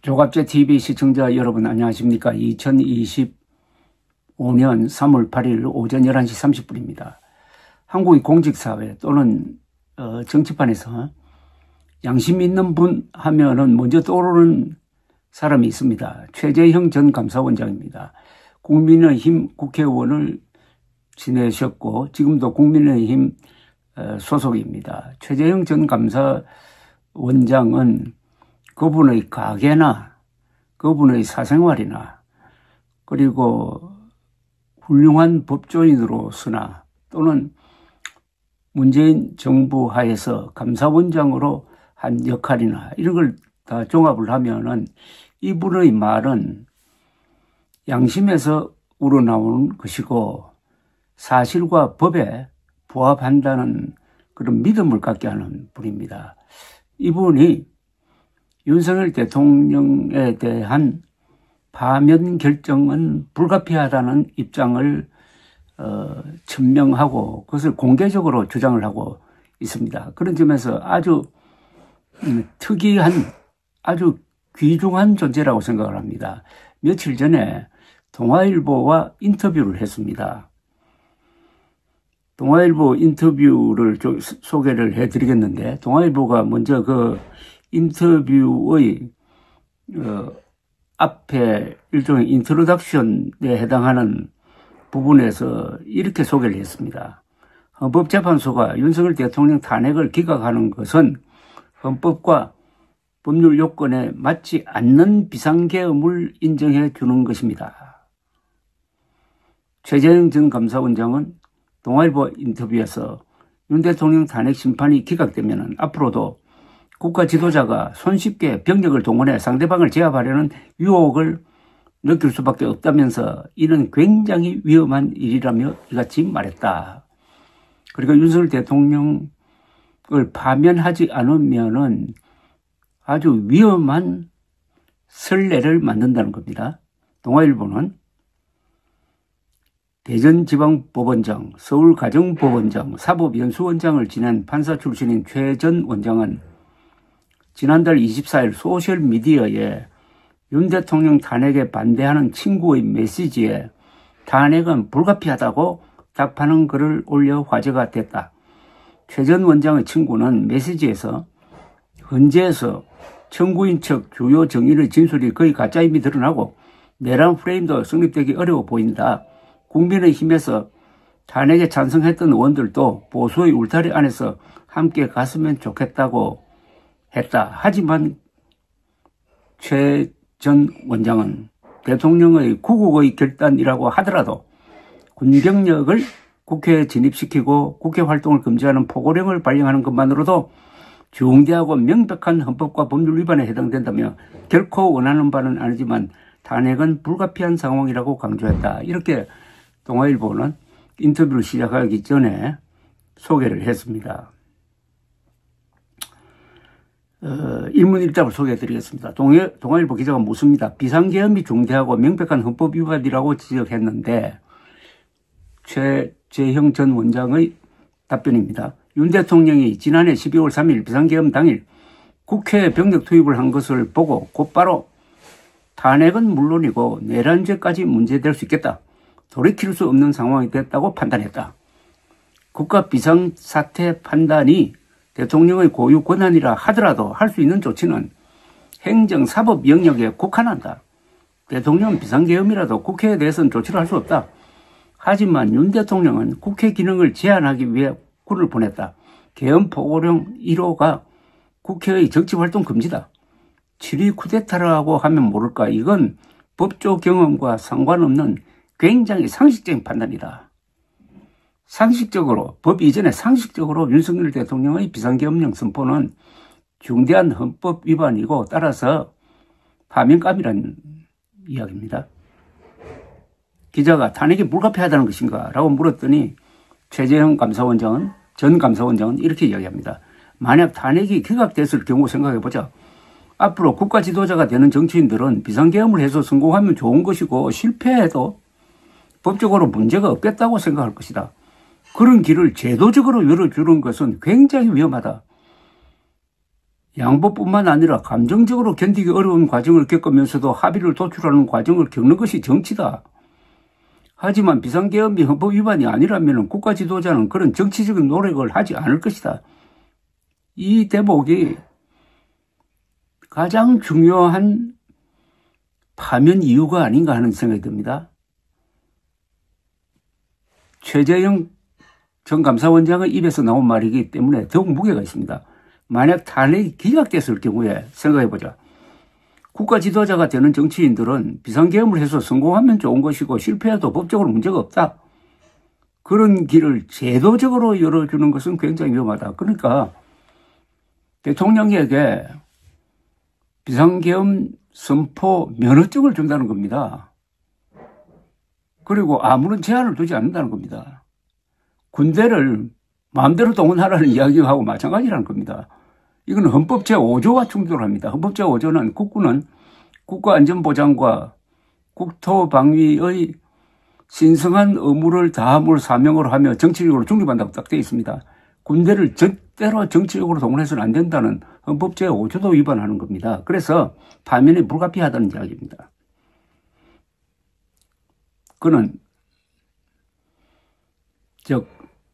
조갑제 TV 시청자 여러분 안녕하십니까? 2025년 3월 8일 오전 11시 30분입니다. 한국의 공직사회 또는 정치판에서 양심 있는 분 하면은 먼저 떠오르는 사람이 있습니다. 최재형 전 감사원장입니다. 국민의힘 국회의원을 지내셨고 지금도 국민의힘 소속입니다. 최재형 전 감사원장은 그분의 가계나 그분의 사생활이나 그리고 훌륭한 법조인으로서나 또는 문재인 정부 하에서 감사원장으로 한 역할이나 이런 걸 다 종합을 하면은 이분의 말은 양심에서 우러나오는 것이고 사실과 법에 부합한다는 그런 믿음을 갖게 하는 분입니다. 이분이 윤석열 대통령에 대한 파면 결정은 불가피하다는 입장을 천명하고 그것을 공개적으로 주장을 하고 있습니다. 그런 점에서 아주 특이한 아주 귀중한 존재라고 생각을 합니다. 며칠 전에 동아일보와 인터뷰를 했습니다. 동아일보 인터뷰를 좀 소개를 해드리겠는데 동아일보가 먼저 그 인터뷰의 앞에 일종의 인트로덕션에 해당하는 부분에서 이렇게 소개를 했습니다. 헌법재판소가 윤석열 대통령 탄핵을 기각하는 것은 헌법과 법률 요건에 맞지 않는 비상계엄을 인정해 주는 것입니다. 최재형 전 감사원장은 동아일보 인터뷰에서 윤 대통령 탄핵 심판이 기각되면 앞으로도 국가 지도자가 손쉽게 병력을 동원해 상대방을 제압하려는 유혹을 느낄 수밖에 없다면서 이는 굉장히 위험한 일이라며 이같이 말했다. 그리고 윤석열 대통령을 파면하지 않으면은 아주 위험한 선례를 만든다는 겁니다. 동아일보는 대전지방법원장, 서울가정법원장, 사법연수원장을 지낸 판사 출신인 최 전 원장은 지난달 24일 소셜미디어에 윤 대통령 탄핵에 반대하는 친구의 메시지에 탄핵은 불가피하다고 답하는 글을 올려 화제가 됐다. 최 전 원장의 친구는 메시지에서 헌재에서 청구인 측 주요 증인의 진술이 거의 가짜임이 드러나고 내란 프레임도 성립되기 어려워 보인다. 국민의힘에서 탄핵에 찬성했던 의원들도 보수의 울타리 안에서 함께 갔으면 좋겠다고 했다. 하지만 최 전 원장은 대통령의 구국의 결단이라고 하더라도 군병력을 국회에 진입시키고 국회 활동을 금지하는 포고령을 발령하는 것만으로도 중대하고 명백한 헌법과 법률 위반에 해당된다며 결코 원하는 바는 아니지만 탄핵은 불가피한 상황이라고 강조했다. 이렇게 동아일보는 인터뷰를 시작하기 전에 소개를 했습니다. 일문일답을 소개해드리겠습니다. 동아일보 기자가 묻습니다. 비상계엄이 중대하고 명백한 헌법 위반이라고 지적했는데 최재형 전 원장의 답변입니다. 윤 대통령이 지난해 12월 3일 비상계엄 당일 국회에 병력 투입을 한 것을 보고 곧바로 탄핵은 물론이고 내란죄까지 문제될 수 있겠다. 돌이킬 수 없는 상황이 됐다고 판단했다. 국가 비상사태 판단이 대통령의 고유 권한이라 하더라도 할 수 있는 조치는 행정사법 영역에 국한한다. 대통령은 비상계엄이라도 국회에 대해서는 조치를 할 수 없다. 하지만 윤 대통령은 국회 기능을 제한하기 위해 굴을 보냈다. 계엄 포고령 1호가 국회의 정치활동 금지다. 7.2 쿠데타라고 하면 모를까. 이건 법조 경험과 상관없는 굉장히 상식적인 판단이다. 상식적으로, 법 이전에 상식적으로 윤석열 대통령의 비상계엄령 선포는 중대한 헌법 위반이고 따라서 파면감이라는 이야기입니다. 기자가 탄핵이 불가피하다는 것인가? 라고 물었더니 최재형 전 감사원장은 이렇게 이야기합니다. 만약 탄핵이 기각됐을 경우 생각해보자. 앞으로 국가 지도자가 되는 정치인들은 비상계엄을 해서 성공하면 좋은 것이고 실패해도 법적으로 문제가 없겠다고 생각할 것이다. 그런 길을 제도적으로 열어주는 것은 굉장히 위험하다. 양보뿐만 아니라 감정적으로 견디기 어려운 과정을 겪으면서도 합의를 도출하는 과정을 겪는 것이 정치다. 하지만 비상계엄이 헌법 위반이 아니라면 국가 지도자는 그런 정치적인 노력을 하지 않을 것이다. 이 대목이 가장 중요한 파면 이유가 아닌가 하는 생각이 듭니다. 최재형 전 감사원장의 입에서 나온 말이기 때문에 더욱 무게가 있습니다. 만약 탄핵이 기각됐을 경우에 생각해보자. 국가 지도자가 되는 정치인들은 비상계엄을 해서 성공하면 좋은 것이고 실패해도 법적으로 문제가 없다. 그런 길을 제도적으로 열어주는 것은 굉장히 위험하다. 그러니까 대통령에게 비상계엄 선포 면허증을 준다는 겁니다. 그리고 아무런 제한을 두지 않는다는 겁니다. 군대를 마음대로 동원하라는 이야기하고 마찬가지라는 겁니다. 이건 헌법 제5조와 충돌합니다. 헌법 제5조는 국군은 국가안전보장과 국토방위의 신성한 의무를 다함을 사명으로 하며 정치적으로 중립한다고 딱 되어 있습니다. 군대를 절대로 정치적으로 동원해서는 안 된다는 헌법 제5조도 위반하는 겁니다. 그래서 파면이 불가피하다는 이야기입니다. 그는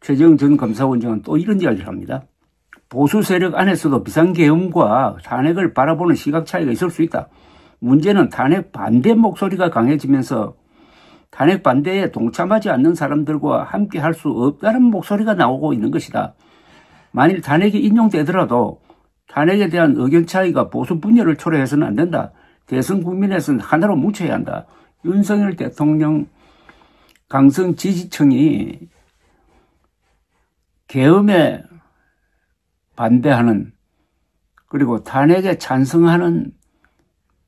최재형 전 감사원장은 또 이런 이야기를 합니다. 보수 세력 안에서도 비상계엄과 탄핵을 바라보는 시각 차이가 있을 수 있다. 문제는 탄핵 반대 목소리가 강해지면서 탄핵 반대에 동참하지 않는 사람들과 함께 할 수 없다는 목소리가 나오고 있는 것이다. 만일 탄핵이 인용되더라도 탄핵에 대한 의견 차이가 보수 분열을 초래해서는 안 된다. 대선 국민에서는 하나로 뭉쳐야 한다. 윤석열 대통령 강성 지지층이 계엄에 반대하는 그리고 탄핵에 찬성하는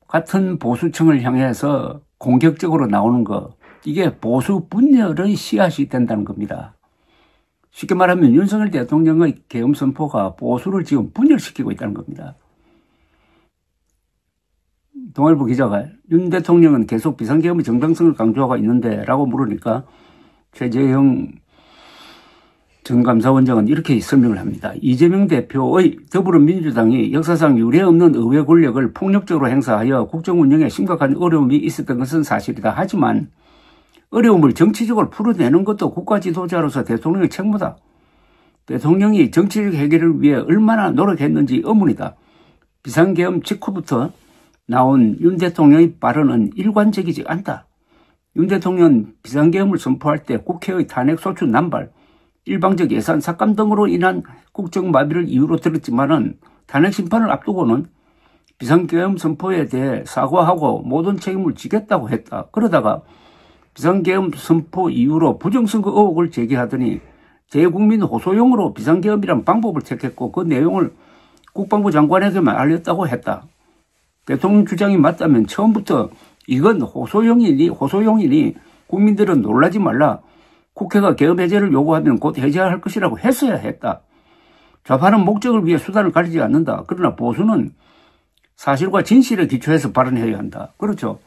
같은 보수층을 향해서 공격적으로 나오는 것, 이게 보수 분열의 씨앗이 된다는 겁니다. 쉽게 말하면 윤석열 대통령의 계엄 선포가 보수를 지금 분열시키고 있다는 겁니다. 동아일보 기자가 윤 대통령은 계속 비상계엄의 정당성을 강조하고 있는데 라고 물으니까 최재형 전 감사원장은 이렇게 설명을 합니다. 이재명 대표의 더불어민주당이 역사상 유례 없는 의회 권력을 폭력적으로 행사하여 국정 운영에 심각한 어려움이 있었던 것은 사실이다. 하지만 어려움을 정치적으로 풀어내는 것도 국가 지도자로서 대통령의 책무다. 대통령이 정치적 해결을 위해 얼마나 노력했는지 의문이다. 비상계엄 직후부터 나온 윤 대통령의 발언은 일관적이지 않다. 윤 대통령은 비상계엄을 선포할 때 국회의 탄핵 소추 남발, 일방적 예산 삭감 등으로 인한 국정마비를 이유로 들었지만은 탄핵 심판을 앞두고는 비상계엄 선포에 대해 사과하고 모든 책임을 지겠다고 했다. 그러다가 비상계엄 선포 이후로 부정선거 의혹을 제기하더니 대국민 호소용으로 비상계엄이란 방법을 택했고 그 내용을 국방부 장관에게만 알렸다고 했다. 대통령 주장이 맞다면 처음부터 이건 호소용이니 국민들은 놀라지 말라. 국회가 계엄 해제를 요구하면 곧 해제할 것이라고 했어야 했다. 좌파는 목적을 위해 수단을 가리지 않는다. 그러나 보수는 사실과 진실에 기초해서 발언해야 한다. 그렇죠.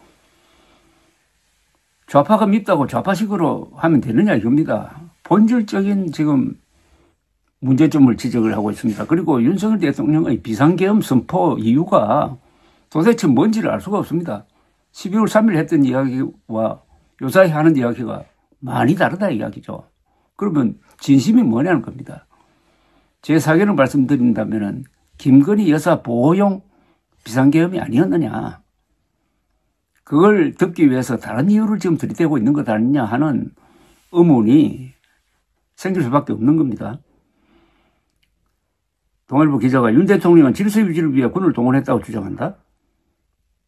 좌파가 밉다고 좌파식으로 하면 되느냐 이겁니다. 본질적인 지금 문제점을 지적을 하고 있습니다. 그리고 윤석열 대통령의 비상계엄 선포 이유가 도대체 뭔지를 알 수가 없습니다. 12월 3일 했던 이야기와 요사이 하는 이야기가 많이 다르다 이야기죠. 그러면 진심이 뭐냐는 겁니다. 제 사견을 말씀드린다면 김건희 여사 보호용 비상계엄이 아니었느냐. 그걸 듣기 위해서 다른 이유를 지금 들이대고 있는 것 아니냐 하는 의문이 생길 수밖에 없는 겁니다. 동아일보 기자가 윤 대통령은 질서 유지를 위해 군을 동원했다고 주장한다?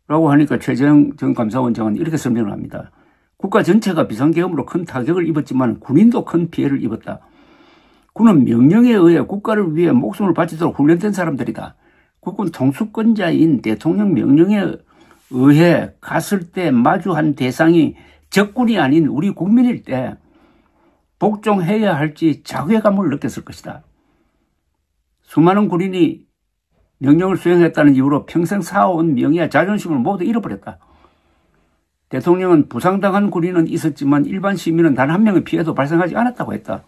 라고 하니까 최재형 전 감사원장은 이렇게 설명을 합니다. 국가 전체가 비상계엄으로 큰 타격을 입었지만 군인도 큰 피해를 입었다. 군은 명령에 의해 국가를 위해 목숨을 바치도록 훈련된 사람들이다. 국군 통수권자인 대통령 명령에 의해 갔을 때 마주한 대상이 적군이 아닌 우리 국민일 때 복종해야 할지 자괴감을 느꼈을 것이다. 수많은 군인이 명령을 수행했다는 이유로 평생 쌓아온 명예와 자존심을 모두 잃어버렸다. 대통령은 부상당한 군인은 있었지만 일반 시민은 단 한 명의 피해도 발생하지 않았다고 했다.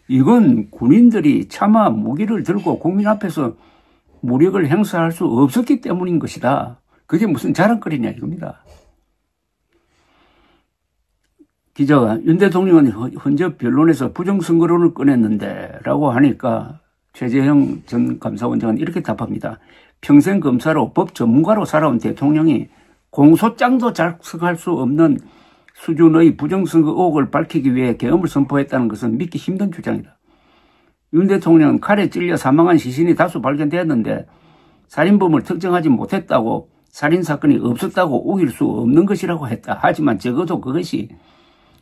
이건 군인들이 차마 무기를 들고 국민 앞에서 무력을 행사할 수 없었기 때문인 것이다. 그게 무슨 자랑거리냐 이겁니다. 기자가 윤 대통령은 헌재 변론에서 부정선거론을 꺼냈는데 라고 하니까 최재형 전 감사원장은 이렇게 답합니다. 평생 검사로 법 전문가로 살아온 대통령이 공소장도 작성할 수 없는 수준의 부정선거 의혹을 밝히기 위해 계엄을 선포했다는 것은 믿기 힘든 주장이다. 윤 대통령은 칼에 찔려 사망한 시신이 다수 발견되었는데 살인범을 특정하지 못했다고 살인사건이 없었다고 우길 수 없는 것이라고 했다. 하지만 적어도 그것이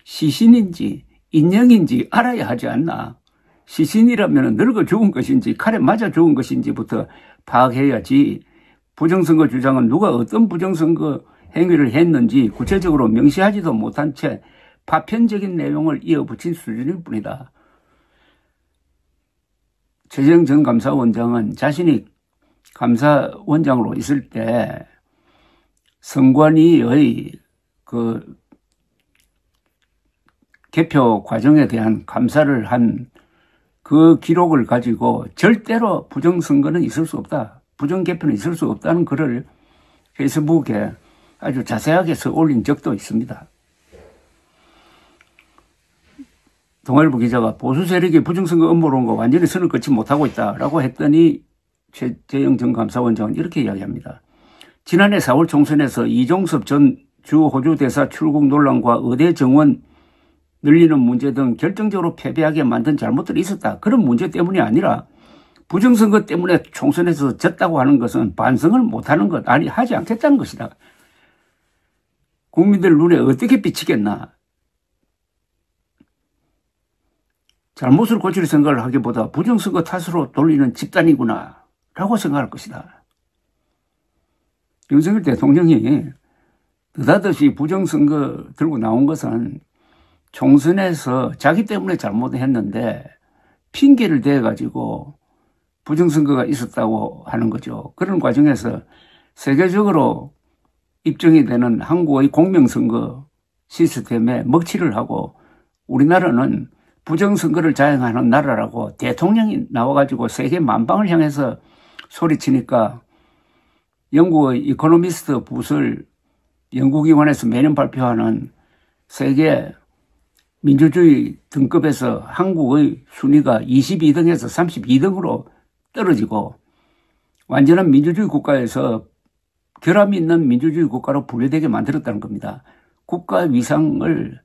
시신인지 인형인지 알아야 하지 않나. 시신이라면 늙어 죽은 것인지 칼에 맞아 죽은 것인지부터 파악해야지. 부정선거 주장은 누가 어떤 부정선거 행위를 했는지 구체적으로 명시하지도 못한 채 파편적인 내용을 이어붙인 수준일 뿐이다. 최재형 전 감사원장은 자신이 감사원장으로 있을 때 선관위의 그 개표 과정에 대한 감사를 한 그 기록을 가지고 절대로 부정선거는 있을 수 없다. 부정개표는 있을 수 없다는 글을 페이스북에 아주 자세하게 써 올린 적도 있습니다. 동아일보 기자가 보수 세력이 부정선거 음모론과 완전히 선을 끊지 못하고 있다라고 했더니 최재형 전 감사원장은 이렇게 이야기합니다. 지난해 4월 총선에서 이종섭 전 주 호주 대사 출국 논란과 의대 정원 늘리는 문제 등 결정적으로 패배하게 만든 잘못들이 있었다. 그런 문제 때문이 아니라 부정선거 때문에 총선에서 졌다고 하는 것은 반성을 못하는 것, 아니 하지 않겠다는 것이다. 국민들 눈에 어떻게 비치겠나. 잘못을 고칠 생각을 하기보다 부정선거 탓으로 돌리는 집단이구나 라고 생각할 것이다. 윤석열 대통령이 느닷없이 부정선거 들고 나온 것은 총선에서 자기 때문에 잘못했는데 핑계를 대가지고 부정선거가 있었다고 하는 거죠. 그런 과정에서 세계적으로 입증이 되는 한국의 공명선거 시스템에 먹칠을 하고 우리나라는 부정선거를 자행하는 나라라고 대통령이 나와가지고 세계 만방을 향해서 소리치니까 영국의 이코노미스트 부설 연구기관에서 매년 발표하는 세계 민주주의 등급에서 한국의 순위가 22등에서 32등으로 떨어지고 완전한 민주주의 국가에서 결함이 있는 민주주의 국가로 분류되게 만들었다는 겁니다. 국가 위상을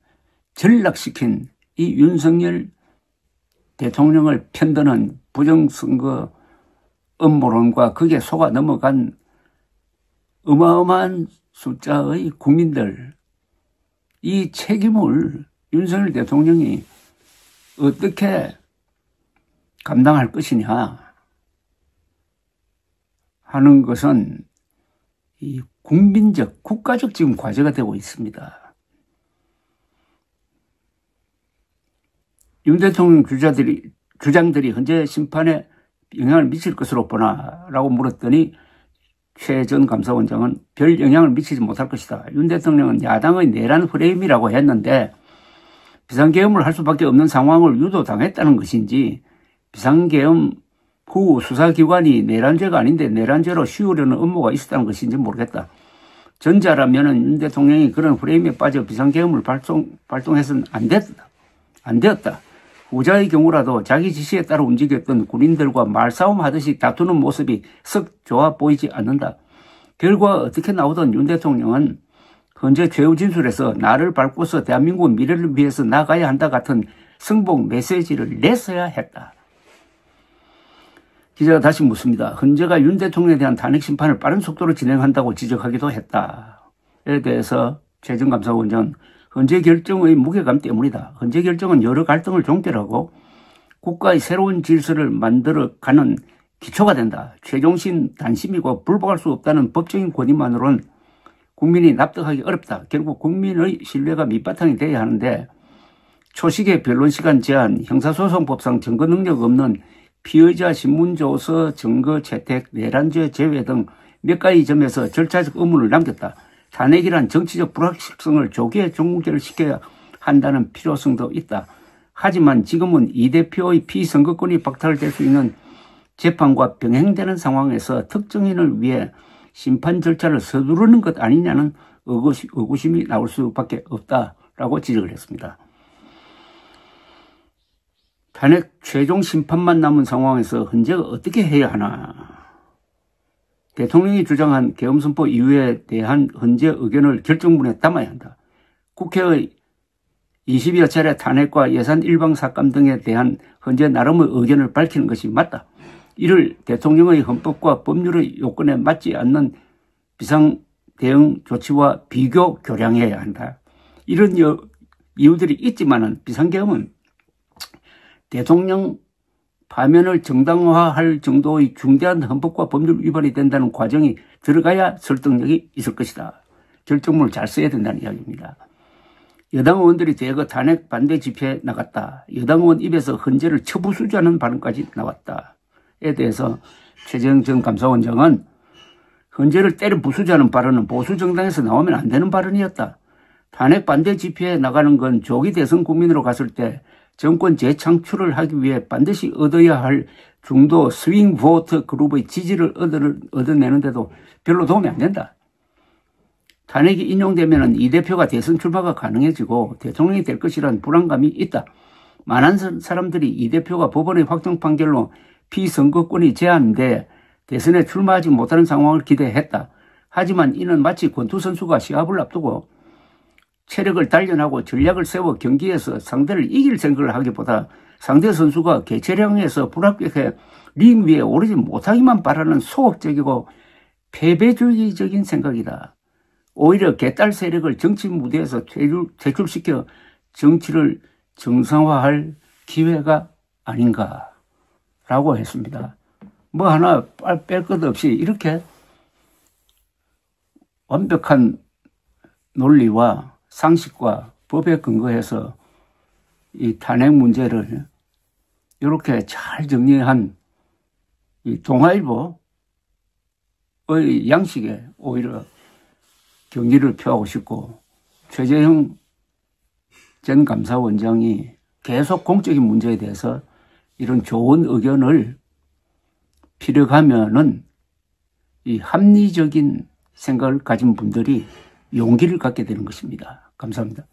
전락시킨 이 윤석열 대통령을 편드는 부정선거 음모론과 그게 속아 넘어간 어마어마한 숫자의 국민들, 이 책임을 윤석열 대통령이 어떻게 감당할 것이냐 하는 것은 이 국민적, 국가적 지금 과제가 되고 있습니다. 윤 대통령 주장들이 현재 심판에 영향을 미칠 것으로 보나라고 물었더니 최 전 감사원장은 별 영향을 미치지 못할 것이다. 윤 대통령은 야당의 내란 프레임이라고 했는데 비상계엄을 할 수밖에 없는 상황을 유도당했다는 것인지 비상계엄 후 수사기관이 내란죄가 아닌데 내란죄로 씌우려는 음모가 있었다는 것인지 모르겠다. 전자라면 윤 대통령이 그런 프레임에 빠져 비상계엄을 발동해서는 안 되었다. 후자의 경우라도 자기 지시에 따라 움직였던 군인들과 말싸움 하듯이 다투는 모습이 썩 좋아 보이지 않는다. 결과 어떻게 나오던 윤 대통령은 현재 최후 진술에서 나를 밟고서 대한민국 미래를 위해서 나가야 한다 같은 승복 메시지를 냈어야 했다. 기자가 다시 묻습니다. 헌재가 윤 대통령에 대한 탄핵 심판을 빠른 속도로 진행한다고 지적하기도 했다에 대해서 최 전 감사원장은 헌재 결정의 무게감 때문이다. 헌재 결정은 여러 갈등을 종결하고 국가의 새로운 질서를 만들어가는 기초가 된다. 최종신 단심이고 불복할 수 없다는 법적인 권위만으로는 국민이 납득하기 어렵다. 결국 국민의 신뢰가 밑바탕이 돼야 하는데 초식의 변론시간 제한, 형사소송법상 증거 능력 없는 피의자 신문조서 증거 채택, 내란죄 제외 등 몇 가지 점에서 절차적 의문을 남겼다. 탄핵이란 정치적 불확실성을 조기에 종결시켜야 한다는 필요성도 있다. 하지만 지금은 이 대표의 피선거권이 박탈될 수 있는 재판과 병행되는 상황에서 특정인을 위해 심판 절차를 서두르는 것 아니냐는 의구심이 나올 수밖에 없다라고 지적을 했습니다. 탄핵 최종 심판만 남은 상황에서 헌재가 어떻게 해야 하나? 대통령이 주장한 계엄선포 이유에 대한 헌재 의견을 결정문에 담아야 한다. 국회의 20여 차례 탄핵과 예산 일방 삭감 등에 대한 헌재 나름의 의견을 밝히는 것이 맞다. 이를 대통령의 헌법과 법률의 요건에 맞지 않는 비상대응 조치와 비교 교량해야 한다. 이런 이유들이 있지만은 비상계엄은 대통령 파면을 정당화할 정도의 중대한 헌법과 법률 위반이 된다는 과정이 들어가야 설득력이 있을 것이다. 결정문을 잘 써야 된다는 이야기입니다. 여당 의원들이 대거 탄핵 반대 집회에 나갔다. 여당 의원 입에서 헌재를 처부수자는 발언까지 나왔다에 대해서 최재형 전 감사원장은 헌재를 때려 부수자는 발언은 보수 정당에서 나오면 안 되는 발언이었다. 탄핵 반대 집회에 나가는 건 조기 대선 국민으로 갔을 때 정권 재창출을 하기 위해 반드시 얻어야 할 중도 스윙 보트 그룹의 지지를 얻어내는데도 별로 도움이 안 된다. 탄핵이 인용되면 이 대표가 대선 출마가 가능해지고 대통령이 될 것이라는 불안감이 있다. 많은 사람들이 이 대표가 법원의 확정 판결로 피선거권이 제한돼 대선에 출마하지 못하는 상황을 기대했다. 하지만 이는 마치 권투 선수가 시합을 앞두고 체력을 단련하고 전략을 세워 경기에서 상대를 이길 생각을 하기보다 상대 선수가 개체량에서 불합격해 링 위에 오르지 못하기만 바라는 소극적이고 패배주의적인 생각이다. 오히려 개딸 세력을 정치 무대에서 퇴출시켜 정치를 정상화할 기회가 아닌가라고 했습니다. 뭐 하나 뺄 것 없이 이렇게 완벽한 논리와 상식과 법에 근거해서 이 탄핵 문제를 이렇게 잘 정리한 이 동아일보의 양식에 오히려 경의를 표하고 싶고, 최재형 전 감사원장이 계속 공적인 문제에 대해서 이런 좋은 의견을 피력하면은 이 합리적인 생각을 가진 분들이 용기를 갖게 되는 것입니다. 감사합니다.